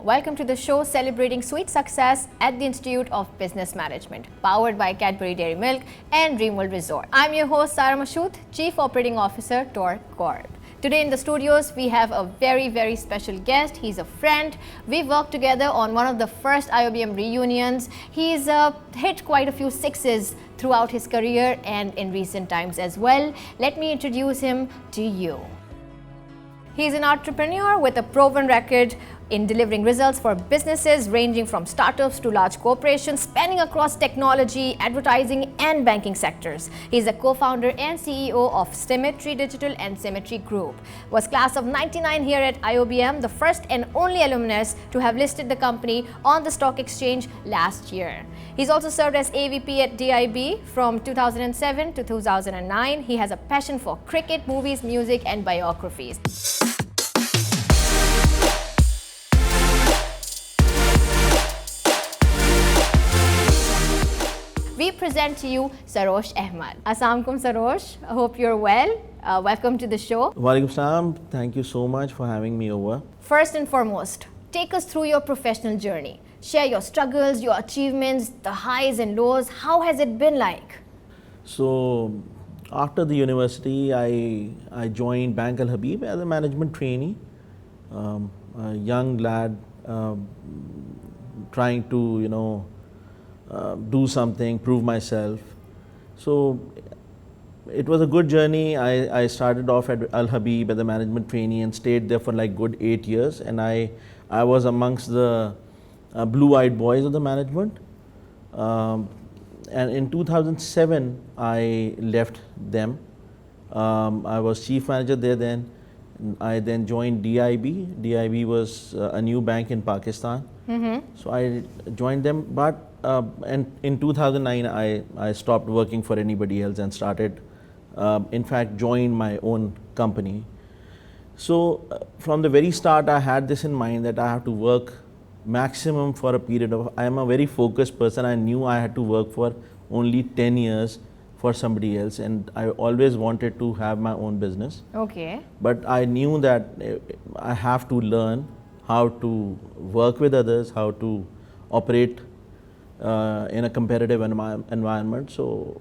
Welcome to the show celebrating sweet success at the Institute of Business Management, powered by Cadbury Dairy Milk and Dreamworld Resort. I'm your host Sara Mashood, Chief Operating Officer, Torque Corp. Today in the studios, we have a very special guest. He's a friend. We've worked together on one of the first IOBM reunions. He's hit quite a few sixes throughout his career and in recent times as well. Let me introduce him to you. He's an entrepreneur with a proven record in delivering results for businesses ranging from startups to large corporations, spanning across technology, advertising, and banking sectors. He's a co-founder and CEO of Symmetry Digital and Symmetry Group. Was class of '99 here at IOBM, the first and only alumnus to have listed the company on the stock exchange last year. He's also served as AVP at DIB from 2007 to 2009. He has a passion for cricket, movies, music, and biographies. We present to you Sarosh Ahmed. Assalamu alaikum, Sarosh. I hope you're well. Welcome to the show. Walaikum salam. Thank you so much for having me over. First and foremost, take us through your professional journey. Share your struggles, your achievements, the highs and lows. How has it been like? So, after the university, I joined Bank Al Habib as a management trainee, a young lad trying to, do something, prove myself. So it was a good journey. I started off at Al Habib as a management trainee and stayed there for like good 8 years, and I was amongst the blue-eyed boys of the management. And in 2007 I left them. I was chief manager there then. I then joined DIB. DIB was a new bank in Pakistan. So I joined them, but and in 2009 I stopped working for anybody else and started, in fact, joined my own company. So from the very start I had this in mind that I have to work maximum for a period of, I am a very focused person. I knew I had to work for only 10 years for somebody else, and I always wanted to have my own business. Okay. But I knew that I have to learn how to work with others, how to operate in a competitive environment. So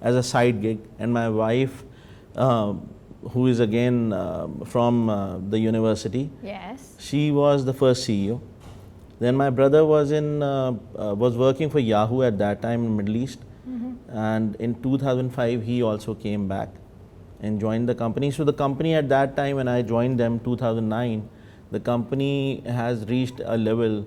as a side gig, and my wife, who is again from the university, Yes. she was the first CEO. Then my brother was working for Yahoo at that time in Middle East, and in 2005 he also came back and joined the company. So the company at that time when I joined them 2009, the company has reached a level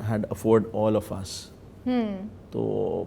had afford all of us. So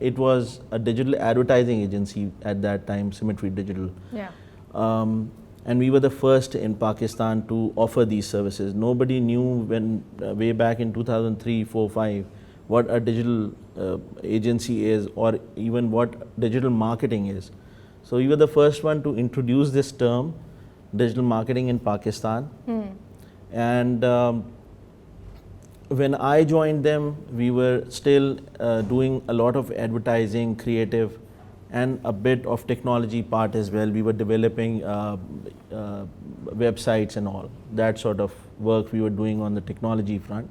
it was a digital advertising agency at that time, Symmetry Digital. Yeah. And we were the first in Pakistan to offer these services. Nobody knew when way back in 2003, 4, 5 what a digital agency is, or even what digital marketing is. So we were the first one to introduce this term, digital marketing, in Pakistan. And when I joined them, we were still doing a lot of advertising, creative, and a bit of technology part as well. We were developing websites and all that sort of work we were doing on the technology front.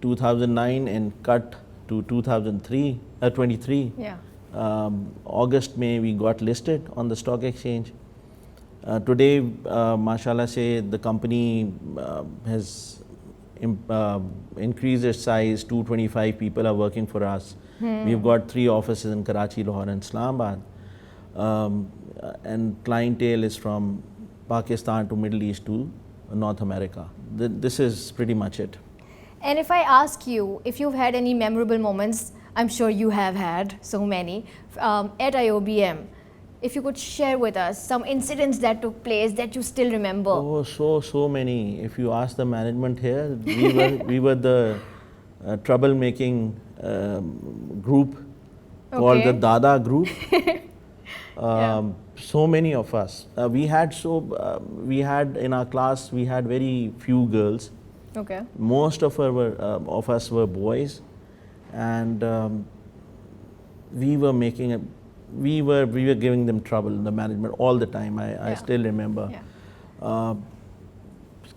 2009 and cut to 2023. Yeah. August May we got listed on the stock exchange. Today, mashallah say, the company has increased its size. 225 people are working for us. We've got 3 offices in Karachi, Lahore, and Islamabad. And clientele is from Pakistan to Middle East to North America. This is pretty much it. And if I ask you if you've had any memorable moments, I'm sure you have had so many, at IOBM, if you could share with us some incidents that took place that you still remember. Oh, so many. If you ask the management here, we were the troublemaking group called the Dada group. So many of us. We had in our class, we had very few girls. Okay. Most of us were boys, and we were giving them trouble, the management, all the time. I still remember.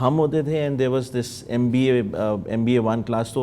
and there was this MBA 1 class. So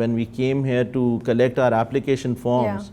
when we came here to collect our application forms,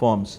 forms.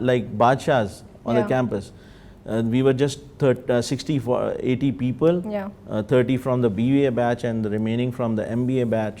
like badshahs on the campus. We were just 80 people, 30 from the BBA batch and the remaining from the MBA batch.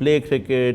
play cricket.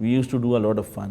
we used to do a lot of fun.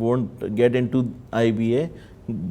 won't get into IBA,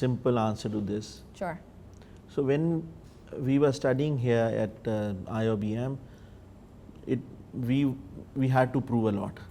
simple answer to this. Sure. So when we were studying here at IOBM, we had to prove a lot.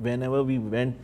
whenever we went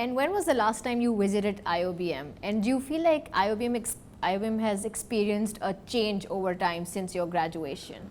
and when was the last time you visited IOBM, and do you feel like IOBM has experienced a change over time since your graduation?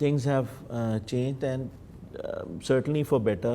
things have changed and certainly for better.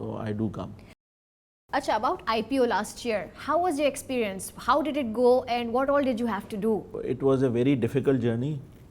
So I do come. Acha, about IPO last year, how was your experience? How did it go and what all did you have to do? It was a very difficult journey.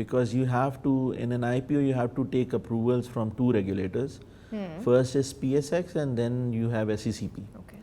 Because you have to, in an IPO, you have to take approvals from 2 regulators. First is PSX and then you have SECP. Okay.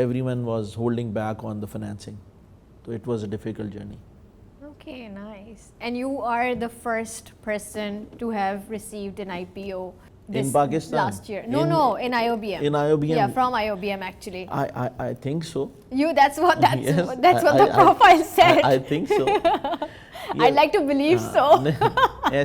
everyone was holding back on the financing. So it was a difficult journey. Okay, nice. And you are the first person to have received an IPO in Pakistan last year. No, in IOBM. In IOBM. Yeah, from IOBM actually. I think so. That's what Yes, what the profile said. I think so. I'd like to believe so.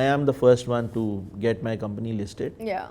I am the first one to get my company listed. Yeah.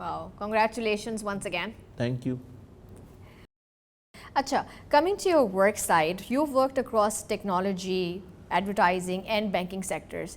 Wow, congratulations once again. Thank you. Acha, coming to your work side, you've worked across technology, advertising and banking sectors.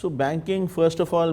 So banking, first of all,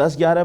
10-11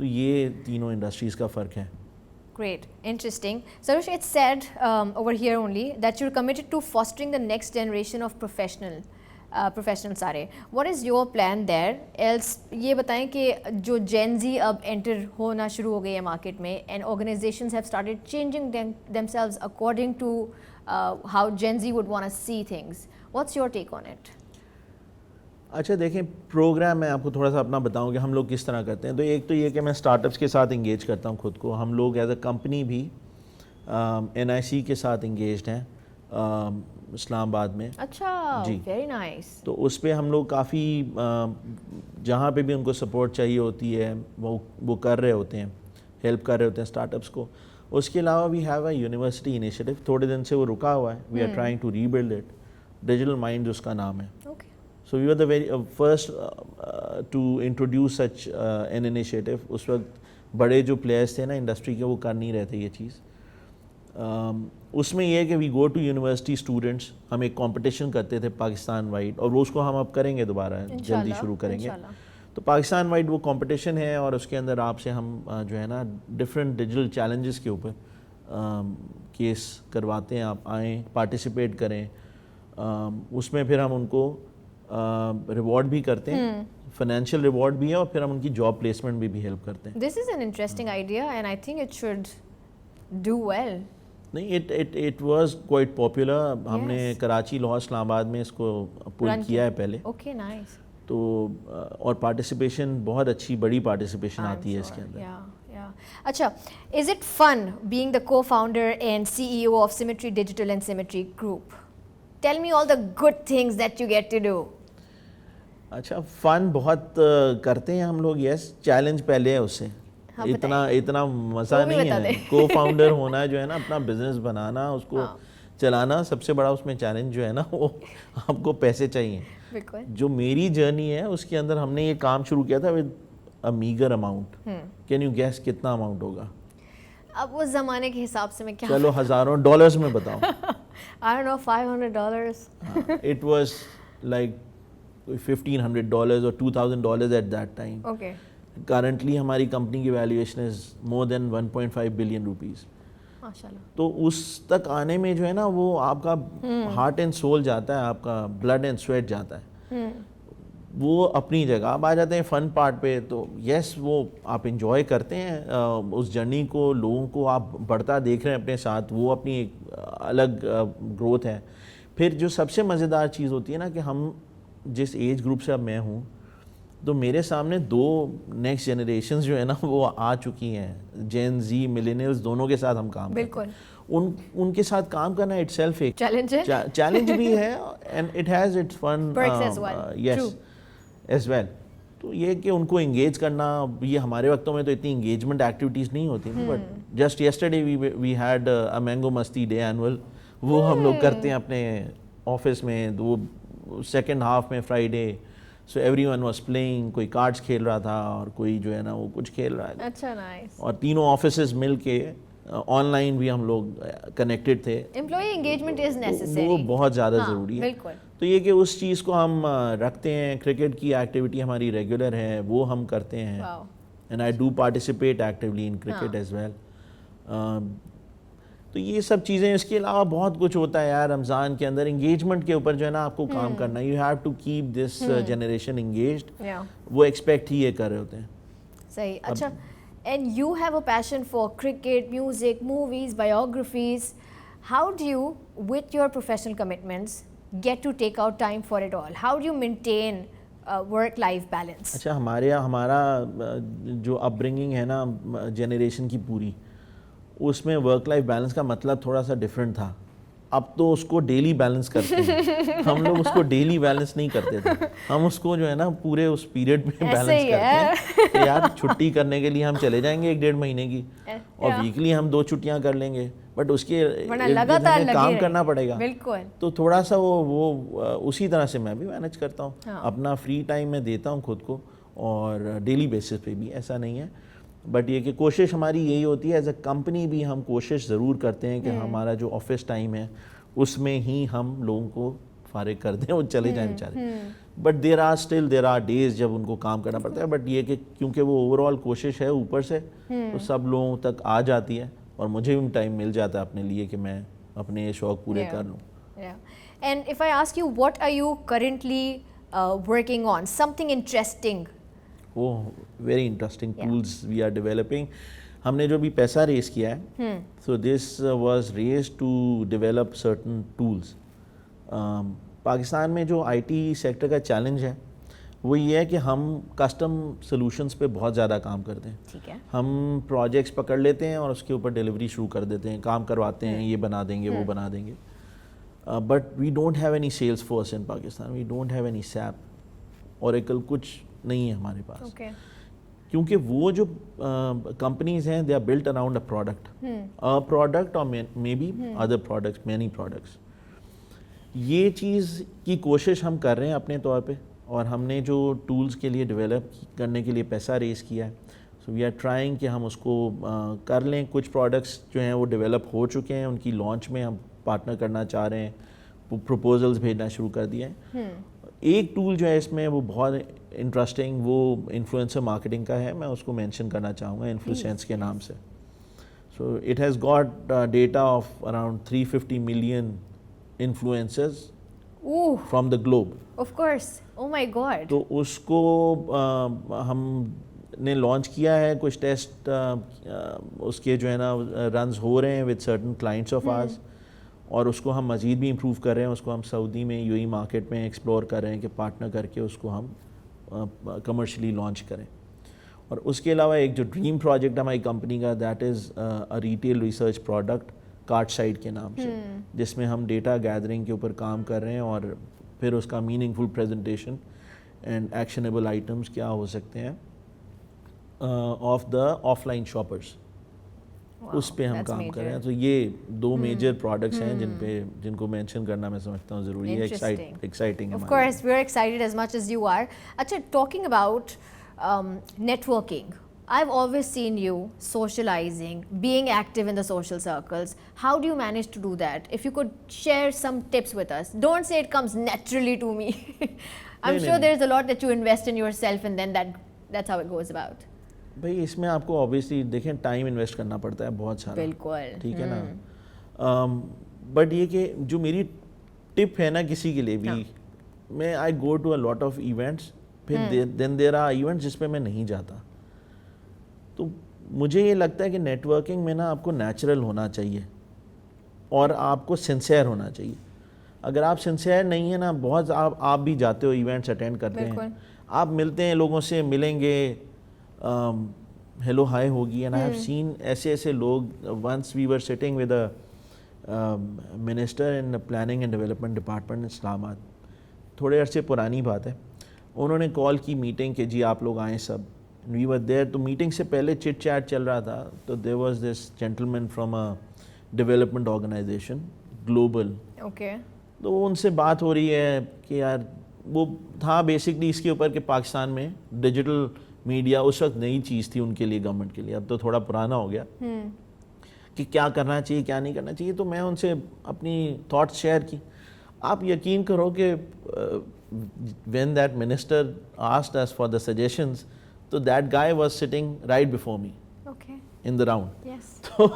تو یہ تینوں industries کا فرق ہے. Great, interesting. Sarosh, it's said over here only that you're committed to fostering the next generation of professionals سارے. What is your plan there? Else یہ بتائیں کہ جو Gen Z اب انٹر ہونا شروع ہو گئی ہے مارکیٹ میں and organizations have started changing themselves according to how Gen Z would want to see things. What's your take on it? اچھا دیکھیں, پروگرام میں آپ کو تھوڑا سا اپنا بتاؤں کہ ہم لوگ کس طرح کرتے ہیں. تو ایک تو یہ کہ میں اسٹارٹ اپس کے ساتھ انگیج کرتا ہوں خود کو. ہم لوگ ایز اے کمپنی بھی NIC کے ساتھ انگیجڈ ہیں اسلام آباد میں. اچھا, جی, ویری نائس. تو اس پہ ہم لوگ کافی جہاں پہ بھی ان کو سپورٹ چاہیے ہوتی ہے وہ کر رہے ہوتے ہیں, ہیلپ کر رہے ہوتے ہیں اسٹارٹ اپس کو. اس کے علاوہ we have a university initiative, تھوڑے دن سے وہ رکا ہوا ہے. We are trying to rebuild it. Digital mind اس کا نام ہے. So we were the very first to introduce such an initiative. اس وقت بڑے جو پلیئرس تھے نا انڈسٹری کے وہ کر نہیں رہے تھے یہ چیز. اس میں یہ ہے کہ وی گو ٹو یونیورسٹی اسٹوڈنٹس, ہم ایک کمپٹیشن کرتے تھے پاکستان وائڈ, اور وہ اس کو ہم اب کریں گے دوبارہ, جلدی شروع کریں گے. تو پاکستان وائڈ وہ کمپٹیشن ہے, اور اس کے اندر آپ سے ہم جو ہے نا ڈفرینٹ ڈیجیٹل چیلنجز کے اوپر کیس کرواتے ہیں. آپ آئیں, پارٹیسپیٹ کریں. اس میں پھر ہم ان کو ریوارڈ بھی کرتے ہیں, فائنینشیل ریوارڈ بھی ہے, اور پھر ہم ان کی جاب پلیسمنٹ بھی ہیلپ کرتے ہیں. This is an interesting idea and I think it should do well. نہیں, اٹ واز کوائٹ پاپولر. ہم نے کراچی, لاہور, اسلام آباد میں اس کو پل کیا ہے پہلے. Okay, nice. تو اور پارٹیسپیشن بہت اچھی بڑی پارٹیسپیشن آتی ہے اس کے اندر. اچھا, is it fun being the cofounder and CEO of Symmetry Digital and Symmetry Group? Tell me all the good things that you get to do. اچھا, فن بہت کرتے ہیں ہم لوگ. یس, چیلنج پہلے ہے اس سے. اتنا مزہ نہیں ہے. کو فاؤنڈر ہونا جو ہے نا, اپنا بزنس بنانا, اس کو چلانا, سب سے بڑا اس میں چیلنج جو ہے نا وہ آپ کو پیسے چاہیے. جو میری جرنی ہے اس کے اندر ہم نے یہ کام شروع کیا تھا with a meagre amount. Can you guess کتنا اماؤنٹ ہوگا؟ اب اس زمانے کے حساب سے میں کیا, چلو ہزاروں ڈالرز میں بتاؤں. I don't know, $500. It was like $1,500 or $2,000 at that time. Okay. Currently ہماری کمپنی کی valuation is more than 1.5 billion rupees. ماشاءاللہ. تو اس تک آنے میں جو ہے نا وہ آپ کا ہارٹ اینڈ سول جاتا ہے, آپ کا بلڈ اینڈ سویٹ جاتا ہے. وہ اپنی جگہ. اب آ جاتے ہیں فن پارٹ پہ. تو یس, وہ آپ انجوائے کرتے ہیں اس جرنی کو, لوگوں کو آپ بڑھتا دیکھ رہے ہیں اپنے ساتھ, وہ اپنی ایک الگ گروتھ ہے. پھر جو سب سے مزیدار چیز ہوتی ہے نا کہ ہم جس ایج گروپ سے اب میں ہوں, تو میرے سامنے 2 نیکسٹ جنریشنز جو ہے نا وہ آ چکی ہیں. جین زی, ملینیلز, دونوں کے ساتھ ہم کام کرتے ہیں. ان کے ساتھ کام کرنا اٹ سیلف ایک چیلنج بھی ہے, and it has its fun yes as well. تو یہ کہ ان کو انگیج کرنا, یہ ہمارے وقتوں میں تو اتنی انگیجمنٹ ایکٹیویٹیز نہیں ہوتی, but just yesterday we had a mango مستی ڈے اینول. وہ ہم لوگ کرتے ہیں اپنے آفس میں. وہ سیکنڈ ہاف میں Friday, so everyone was playing. کوئی کارڈس کھیل رہا تھا, اور کوئی جو ہے نا وہ کچھ کھیل رہا ہے. اچھا, نائس. اور تینوں آفیسز مل کے آن لائن بھی ہم لوگ کنیکٹڈ تھے. امپلائی انگیجمنٹ از نیسیسری, وہ بہت زیادہ ضروری ہے. بالکل. تو یہ کہ اس چیز کو ہم رکھتے ہیں. کرکٹ کی ایکٹیویٹی ہماری ریگولر ہے, وہ ہم کرتے ہیں. And I do participate actually in cricket as well. تو یہ سب چیزیں. اس کے علاوہ بہت کچھ ہوتا ہے یار. رمضان کے اندر انگیجمنٹ کے اوپر جو ہے نا آپ کو کام کرنا. You have to keep this generation engaged. وہ ایکسپیکٹ ہی یہ کر رہے ہوتے ہیں. صحیح. اچھا, and you have a passion for cricket, music, movies, biographies. How do you, with your professional commitments, get to take out time for it all? How do you maintain work-life balance? اچھا, ہمارا جو اپ bringing ہے نا generation کی پوری, اس میں work life balance کا مطلب تھوڑا سا ڈفرینٹ تھا. اب تو اس کو ڈیلی بیلنس کرتے ہیں. ہم لوگ اس کو ڈیلی بیلنس نہیں کرتے تھے. ہم اس کو جو ہے نا پورے اس پیریڈ میں بیلنس کرتے ہیں کہ یار چھٹی کرنے کے لیے ہم چلے جائیں گے 1.5 مہینے کی, اور ویکلی ہم 2 چھٹیاں کر لیں گے, بٹ اس کے کام کرنا پڑے گا. تو تھوڑا سا وہ اسی طرح سے میں بھی مینیج کرتا ہوں. اپنا فری ٹائم میں دیتا ہوں خود کو, اور ڈیلی بیسس پہ بھی, ایسا نہیں ہے. بٹ یہ کہ کوشش ہماری یہی ہوتی ہے ایز اے کمپنی بھی, ہم کوشش ضرور کرتے ہیں کہ ہمارا جو آفس ٹائم ہے اس میں ہی ہم لوگوں کو فارغ کر دیں وہ چلے جائیں بیچارے. بٹ دیر آر ڈیز جب ان کو کام کرنا پڑتا ہے. بٹ یہ کہ کیونکہ وہ اوور آل کوشش ہے اوپر سے تو سب لوگوں تک آ جاتی ہے, اور مجھے بھی ٹائم مل جاتا ہے اپنے لیے کہ میں اپنے یہ شوق پورے کر لوں. And if I ask you, what are you currently working on? Something interesting. Very interesting tools we are developing. ہم نے جو بھی پیسہ ریز کیا ہے, so this was raise to develop certain tools. Pakistan میں جو آئی ٹی سیکٹر کا چیلنج ہے وہ یہ ہے کہ ہم کسٹم سلوشنس پہ بہت زیادہ کام کرتے ہیں. ٹھیک ہے. ہم پروجیکٹس پکڑ لیتے ہیں اور اس کے اوپر ڈیلیوری شروع کر دیتے ہیں, کام کرواتے ہیں, یہ بنا دیں گے وہ بنا دیں گے. But we don't have any Salesforce in Pakistan, we don't have any SAP, Oracle کچھ نہیں ہے ہمارے پاس. کیونکہ وہ جو کمپنیز ہیں they are built around a product اور maybe other products, many products. یہ چیز کی کوشش ہم کر رہے ہیں اپنے طور پہ, اور ہم نے جو ٹولز کے لیے ڈیولپ کرنے کے لیے پیسہ ریز کیا ہے, سو وی آر ٹرائنگ کہ ہم اس کو کر لیں. کچھ پروڈکٹس جو ہیں وہ ڈیولپ ہو چکے ہیں, ان کی لانچ میں ہم پارٹنر کرنا چاہ رہے ہیں, پروپوزلز بھیجنا شروع کر دیا ہے. ایک ٹول جو ہے اس میں وہ بہت انٹرسٹنگ, وہ انفلوئنسر مارکیٹنگ کا ہے, میں اس کو مینشن کرنا چاہوں گا انفلوسینس کے نام سے. So it has got data of around 350 million influencers from the globe. Of course. Oh my God. تو اس کو ہم نے لانچ کیا ہے, کچھ ٹیسٹ اس کے جو ہے نا رنز ہو رہے ہیں ود سرٹن کلائنٹس آف آرز, اور اس کو ہم مزید بھی امپروو کر رہے ہیں. اس کو ہم سعودی میں یو ای مارکیٹ میں ایکسپلور کر رہے ہیں کہ پارٹنر کر کے اس کو ہم کمرشلی لانچ کریں. اور اس کے علاوہ ایک جو ڈریم پروجیکٹ ہے ہماری کمپنی کا, that is a retail research product cart site کے نام سے, جس میں ہم ڈیٹا گیدرنگ کے اوپر کام کر رہے ہیں, اور پھر اس کا meaningful presentation and actionable items کیا ہو سکتے ہیں of the offline shoppers, اس پہ ہم کام کر رہے ہیں. تو یہ دو میجر پروڈکٹس ہیں جن کو مینشن کرنا میں سمجھتا ہوں ضروری ہے. Exciting. Of course, we are excited as much as you are. اچھا, talking about networking, I've always seen you socializing, being active in the social circles. How do you manage to do that? If you could share some tips with us. Don't say it comes naturally to me. I'm sure there's a lot that you invest in yourself, and then that's how it goes about. بھائی اس میں آپ کو obviously دیکھیں time invest کرنا پڑتا ہے بہت سارا. بالکل. ٹھیک ہے نا. بٹ یہ کہ جو میری ٹپ ہے نا کسی کے لیے بھی, میں I go to a lot of events, پھر دین دیر آر ایونٹس جس پہ میں نہیں جاتا. تو مجھے یہ لگتا ہے کہ نیٹ ورکنگ میں نا آپ کو نیچرل ہونا چاہیے اور آپ کو سنسیئر ہونا چاہیے. اگر آپ سنسیئر نہیں ہیں نا, بہت آپ بھی جاتے ہو ایونٹس اٹینڈ کرتے ہیں, آپ ملتے ہیں لوگوں سے, ملیں گے, ہیلو ہائی ہوگی, اینڈ آئی ہیو سین ایسے لوگ. Once we were sitting with a minister in planning and development department Islamabad, تھوڑے عرصے پرانی بات ہے, انہوں نے کال کی میٹنگ کہ جی آپ لوگ آئیں سب. وی ور دیر. تو میٹنگ سے پہلے چٹ چیٹ چل رہا تھا, تو there was this gentleman from a development organization global. Okay. تو ان سے بات ہو رہی ہے کہ یار وہ تھا بیسکلی اس کے اوپر کہ پاکستان میں ڈیجیٹل میڈیا اس وقت نئی چیز تھی ان کے لیے, گورنمنٹ کے لیے. اب تو تھوڑا پرانا ہو گیا کہ کیا کرنا چاہیے کیا نہیں کرنا چاہیے. تو میں ان سے اپنی تھاٹس شیئر کی. آپ یقین کرو کہ when that minister asked us for the suggestions, so that guy was sitting right before me in the round. Yes. تو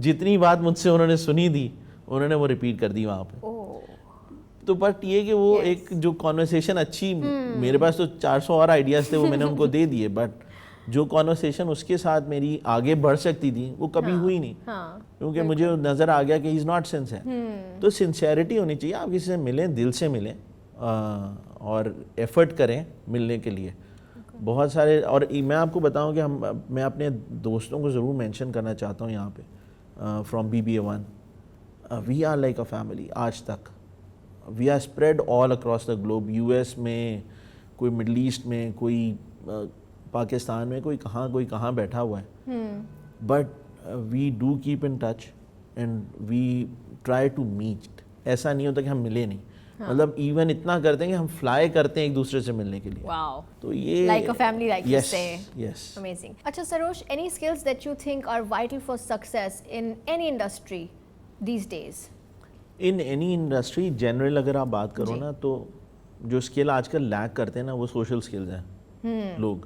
جتنی بات مجھ سے انہوں نے سنی تھی انہوں نے وہ ریپیٹ کر دی وہاں پہ. تو بٹ یہ کہ وہ ایک جو کانورسیشن اچھی, میرے پاس تو 400 اور آئیڈیاز تھے وہ میں نے ان کو دے دیے, بٹ جو کانورسیشن اس کے ساتھ میری آگے بڑھ سکتی تھی وہ کبھی ہوئی نہیں, کیونکہ مجھے نظر آ گیا کہ ہی از ناٹ سنسیئر. تو سنسیئرٹی ہونی چاہیے, آپ کسی سے ملیں, دل سے ملیں اور ایفرٹ کریں ملنے کے لیے. بہت سارے, اور میں آپ کو بتاؤں کہ میں اپنے دوستوں کو ضرور مینشن کرنا چاہتا ہوں یہاں پہ from BBA1. We are like a family آج تک. We are spread all across the globe. US میں, کوئی مڈل ایسٹ میں, کوئی پاکستان میں, کوئی کہاں بیٹھا ہوا ہے. But we do keep in touch and we try to meet. ایسا نہیں ہوتا کہ ہم ملے نہیں, مطلب ایون اتنا کرتے ہیں کہ ہم فلائی کرتے ہیں ایک دوسرے سے ملنے کے لیے. Wow. تو یہ like a family, like you say. Yes. Amazing. Acha Sarosh, any skills that you think are vital for success in any industry these days? In any industry general اگر آپ بات کرو نا تو جو اسکل آج کل لیک کرتے ہیں نا وہ سوشل اسکلز ہیں لوگ,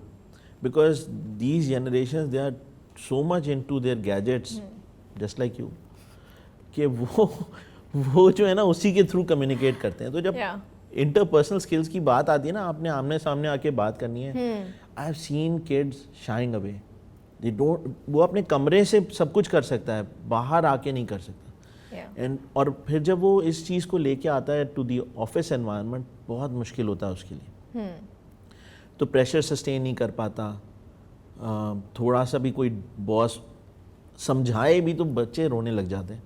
because these generations they are so much into their gadgets just like you کہ وہ جو ہے نا اسی کے تھرو کمیونیکیٹ کرتے ہیں. تو جب انٹر پرسنل اسکلس کی بات آتی ہے نا, آپ نے آمنے سامنے آ کے بات کرنی ہے. I have seen kids shying away, وہ اپنے کمرے سے سب کچھ کر سکتا ہے, باہر آ کے نہیں کر سکتا. اور پھر جب وہ اس چیز کو لے کے آتا ہے ٹو دی آفس انوائرمنٹ, بہت مشکل ہوتا ہے اس کے لیے. تو پریشر سسٹین نہیں کر پاتا, تھوڑا سا بھی کوئی باس سمجھائے بھی تو بچے رونے لگ جاتے ہیں.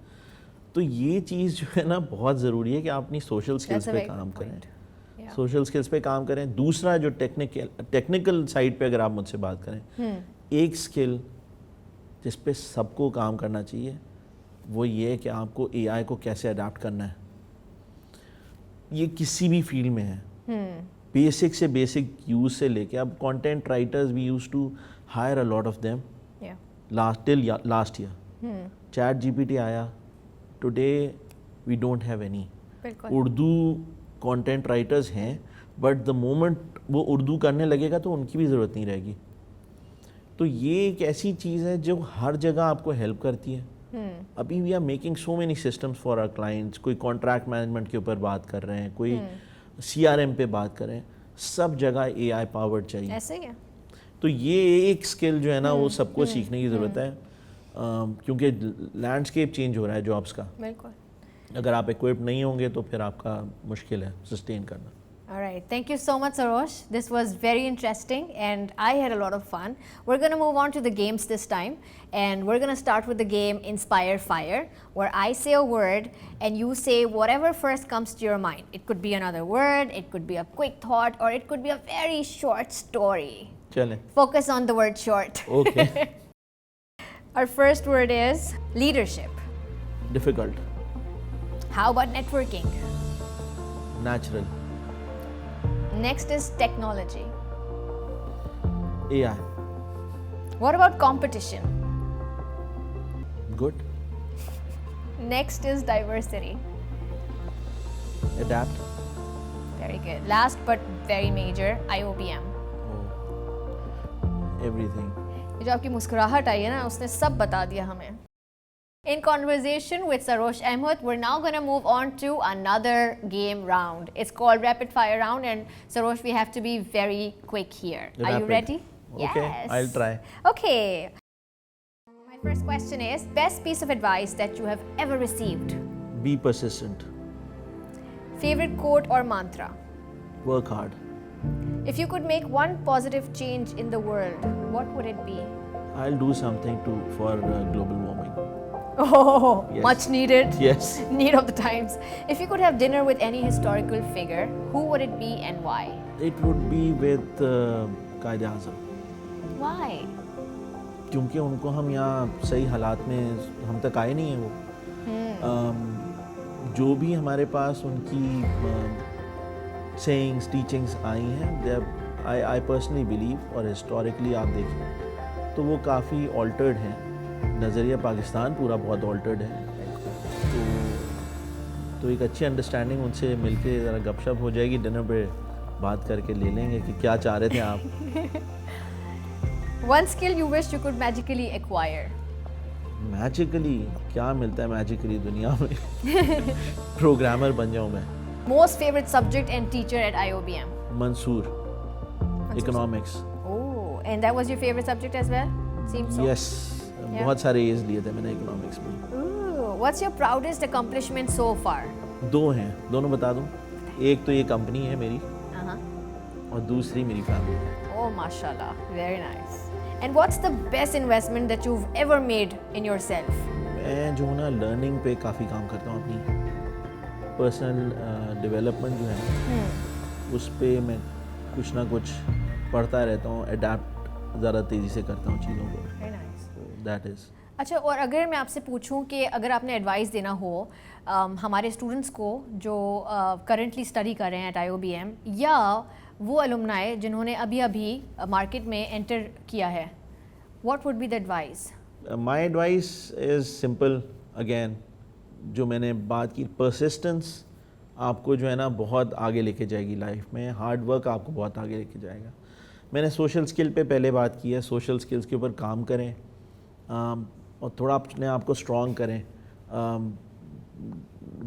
تو یہ چیز جو ہے نا بہت ضروری ہے کہ آپ اپنی سوشل اسکلس پہ کام کریں, سوشل اسکلس پہ کام کریں. دوسرا جو ٹیکنیکل سائڈ پہ اگر آپ مجھ سے بات کریں, ایک اسکل جس پہ سب کو کام کرنا چاہیے وہ یہ ہے کہ آپ کو اے آئی کو کیسے اڈاپٹ کرنا ہے. یہ کسی بھی فیلڈ میں ہے, بیسک سے بیسک یوز سے لے کے. اب content writers we used to hire a lot of them last year. ChatGPT آیا, today we don't have any. Urdu content writers ہیں بٹ دا مومنٹ وہ اردو کرنے لگے گا تو ان کی بھی ضرورت نہیں رہے گی. تو یہ ایک ایسی چیز ہے جو ہر جگہ آپ کو ہیلپ کرتی ہے. ابھی we are making so many systems for our clients. کوئی کانٹریکٹ مینجمنٹ کے اوپر بات کر رہے ہیں, کوئی سی آر ایم پہ بات کر رہے ہیں, سب جگہ اے آئی پاورڈ چاہیے. ایسے ہی ہے. تو یہ ایک اسکل جو ہے نا وہ سب کو سیکھنے کی ضرورت ہے, کیونکہ لینڈسکیپ چینج ہو رہا ہے جابس کا. بالکل. اگر آپ اکوپڈ نہیں ہوں گے تو پھر آپ کا مشکل ہے سسٹین کرنا. All right. Thank you so much, Sarosh. This was very interesting and I had a lot of fun. We're going to move on to the games this time, and we're going to start with the game Inspire Fire, where I say a word and you say whatever first comes to your mind. It could be another word, it could be a quick thought, or it could be a very short story. چلیں. Focus on the word short. Okay. Our first word is leadership. Difficult. How about networking? Natural. Next is technology. AI. What about competition? Good. Next is diversity. Adapt. Very good. Last but very major, IOBM. Everything. یہ جو آپ کی مسکراہٹ آئی ہے نا اس نے سب بتا دیا ہمیں. In conversation with Sarosh Ahmed, we're now going to move on to another game round. It's called Rapid Fire Round, and Sarosh, we have to be very quick here. Are you ready? Okay, Yes. I'll try. Okay. My first question is, best piece of advice that you have ever received? Be persistent. Favorite quote or mantra? Work hard. If you could make one positive change in the world, what would it be? I'll do something for global warming. Oh, Yes. much needed. Yes. Need of the times. If you could have dinner with any historical figure, who would it be and why? It would be with Quaid Azam. Why? کیونکہ ان کو ہم یہاں صحیح حالات میں ہم تک آئے نہیں ہیں. وہ جو بھی ہمارے پاس ان کی سیئنگس ٹیچنگس آئی ہیں, آئی پرسنلی بلیو, اور ہسٹوریکلی آپ دیکھیں تو وہ کافی آلٹرڈ ہیں. نظریہ پاکستان پورا بہت آلٹرڈ ہے. تو ایک اچھی انڈرسٹینڈنگ ان سے مل کے ذرا گپ شپ ہو جائے گی, ڈنر پہ بات کر کے لے لیں گے کہ کیا چاہ رہے تھے آپ. One skill you wish you could magically acquire? میجیکلی کیا ملتا ہے میجیکلی دنیا میں؟ پروگرامر بن جاؤں میں. Most favorite subject and teacher at IOBM? Mansoor, economics. Oh, and that was your favorite subject as well? Seems so. یس, بہت سارے ایز لیے تھے میں نے اکنامکس میں. Ooh, what's your proudest accomplishment so far? دو ہیں, دونوں بتا دوں. ایک تو یہ کمپنی ہے میری, Uh-huh. اور دوسری میری فیملی ہے. Oh, mashallah. Very nice. And what's the best investment that you've ever made in yourself? میں جو نا لرننگ پہ کافی کام کرتا ہوں. اپنی پرسنل ڈیولپمنٹ جو ہے نا اس پہ میں کچھ نہ کچھ پڑھتا رہتا ہوں, اڈیپٹ زیادہ تیزی سے کرتا ہوں چیزوں کو. Very nice. That is. اچھا, اور اگر میں آپ سے پوچھوں کہ اگر آپ نے ایڈوائس دینا ہو ہمارے اسٹوڈنٹس کو جو کرنٹلی اسٹڈی کر رہے ہیں ایٹ IOBM, یا وہ الومنائے جنہوں نے ابھی مارکیٹ میں انٹر کیا ہے, what would be the advice? My advice is simple again, جو میں نے بات کی پرسسٹنس آپ کو جو ہے نا بہت آگے لے کے جائے گی لائف میں. ہارڈ ورک آپ کو بہت آگے لے کے جائے گا. میں نے سوشل سکل پہ پہلے بات کی ہے. سوشل سکلز کے اوپر کام کریں اور تھوڑا اپنے آپ کو اسٹرانگ کریں.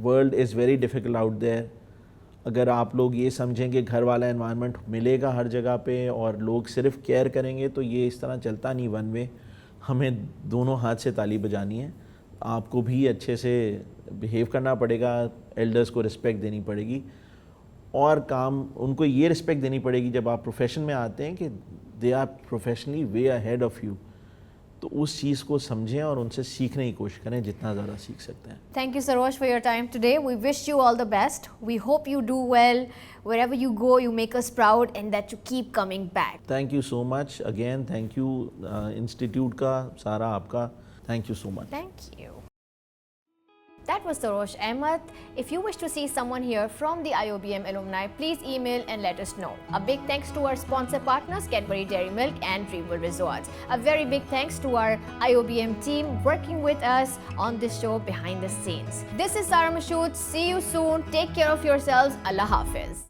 World is very difficult out there. اگر آپ لوگ یہ سمجھیں کہ گھر والا انوائرمنٹ ملے گا ہر جگہ پہ اور لوگ صرف کیئر کریں گے تو یہ اس طرح چلتا نہیں ون وے. ہمیں دونوں ہاتھ سے تالی بجانی ہے. آپ کو بھی اچھے سے بیہیو کرنا پڑے گا, ایلڈرز کو رسپیکٹ دینی پڑے گی, اور کام ان کو یہ رسپیکٹ دینی پڑے گی جب آپ پروفیشن میں آتے ہیں کہ they are professionally way ahead of you. تو اس چیز کو سمجھیں اور ان سے سیکھنے کی کوشش کریں جتنا زیادہ سیکھ سکتے ہیں. Thank you, Sarosh, for your time today. We wish you all the best. We hope you do well. Wherever you go, you make us proud and that you keep coming back. Thank you so much again. Thank you institute کا سارا آپ کا. Thank you so much. Thank you. That was Sarosh Ahmed. If you wish to see someone here from the IOBM alumni, please email and let us know. A big thanks to our sponsor partners, Cadbury Dairy Milk and Dreamworld Resorts. A very big thanks to our IOBM team working with us on this show behind the scenes. This is Sarah Mashood. See you soon. Take care of yourselves. Allah Hafiz.